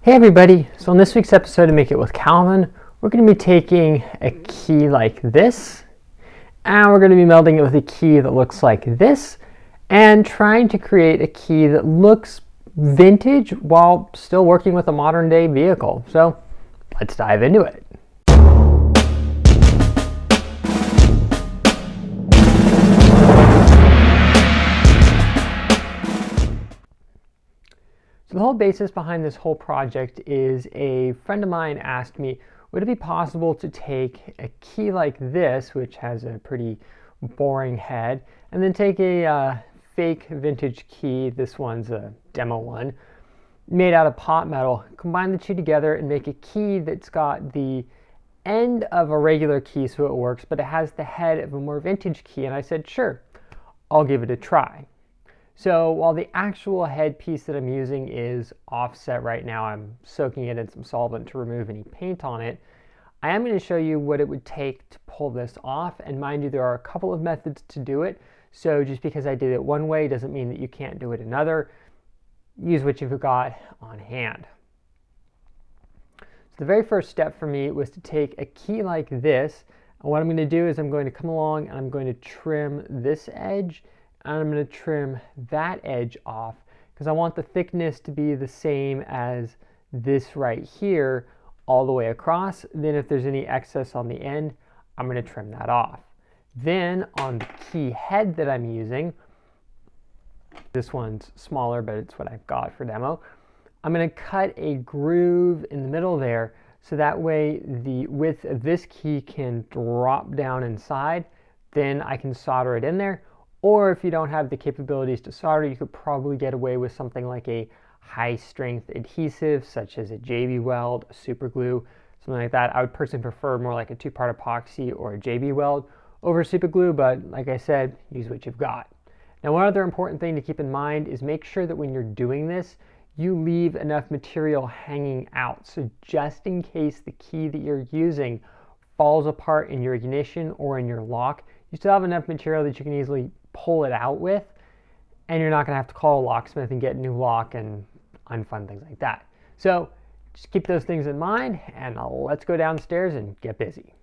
Hey everybody, so in this week's episode of Make It with Calvin, we're going to be taking a key like this, and we're going to be melding it with a key that looks like this, and trying to create a key that looks vintage while still working with a modern day vehicle. So let's dive into it. So the whole basis behind this whole project is a friend of mine asked me, would it be possible to take a key like this, which has a pretty boring head, and then take a fake vintage key, this one's a demo one, made out of pot metal, combine the two together and make a key that's got the end of a regular key so it works, but it has the head of a more vintage key. And I said, sure, I'll give it a try. So while the actual headpiece that I'm using is offset right now, I'm soaking it in some solvent to remove any paint on it, I am going to show you what it would take to pull this off. And mind you, there are a couple of methods to do it. So just because I did it one way doesn't mean that you can't do it another. Use what you've got on hand. So the very first step for me was to take a key like this. And what I'm going to do is I'm going to come along and I'm going to trim this edge. And I'm going to trim that edge off because I want the thickness to be the same as this right here all the way across. Then if there's any excess on the end, I'm going to trim that off. Then on the key head that I'm using, this one's smaller, but it's what I've got for demo, I'm going to cut a groove in the middle there so that way the width of this key can drop down inside. Then I can solder it in there. Or if you don't have the capabilities to solder, you could probably get away with something like a high-strength adhesive, such as a JB Weld, a super glue, something like that. I would personally prefer more like a two-part epoxy or a JB Weld over super glue, but like I said, use what you've got. Now, one other important thing to keep in mind is make sure that when you're doing this, you leave enough material hanging out. So just in case the key that you're using falls apart in your ignition or in your lock, you still have enough material that you can easily pull it out with, and you're not going to have to call a locksmith and get a new lock and unfun things like that. So just keep those things in mind, and let's go downstairs and get busy.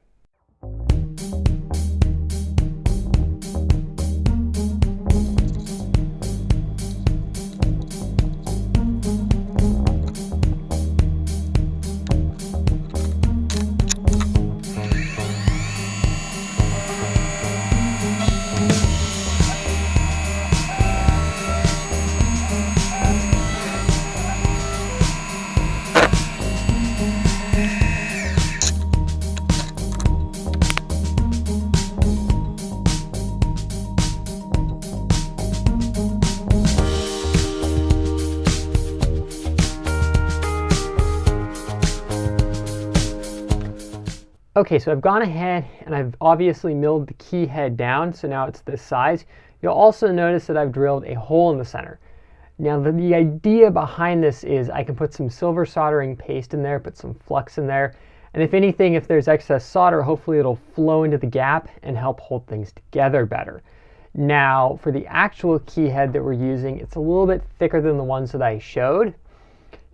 Okay, so I've gone ahead and I've obviously milled the key head down, so now it's this size. You'll also notice that I've drilled a hole in the center. Now the idea behind this is I can put some silver soldering paste in there, put some flux in there, and if anything, if there's excess solder, hopefully it'll flow into the gap and help hold things together better. Now for the actual key head that we're using, it's a little bit thicker than the ones that I showed.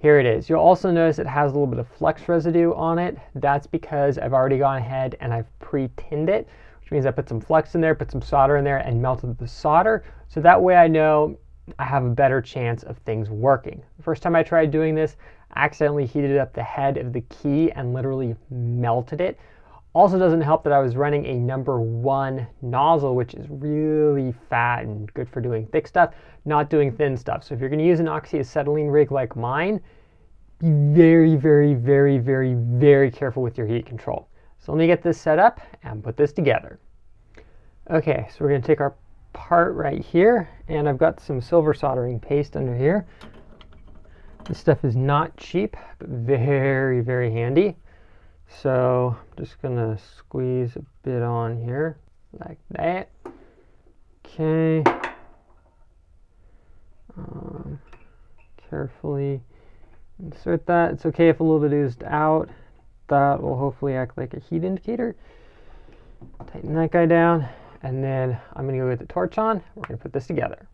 Here it is. You'll also notice it has a little bit of flux residue on it. That's because I've already gone ahead and I've pre-tinned it, which means I put some flux in there, put some solder in there, and melted the solder. So that way I know I have a better chance of things working. The first time I tried doing this, I accidentally heated up the head of the key and literally melted it. Also doesn't help that I was running a #1 nozzle, which is really fat and good for doing thick stuff, not doing thin stuff. So if you're going to use an oxyacetylene rig like mine, be very, very, very, very, very careful with your heat control. So let me get this set up and put this together. Okay, so we're going to take our part right here, and I've got some silver soldering paste under here. This stuff is not cheap, but very, very handy. So I'm just going to squeeze a bit on here like that. Okay. Carefully insert that. It's okay if a little bit oozed out. That will hopefully act like a heat indicator. Tighten that guy down, and then I'm going to go get the torch on. We're going to put this together.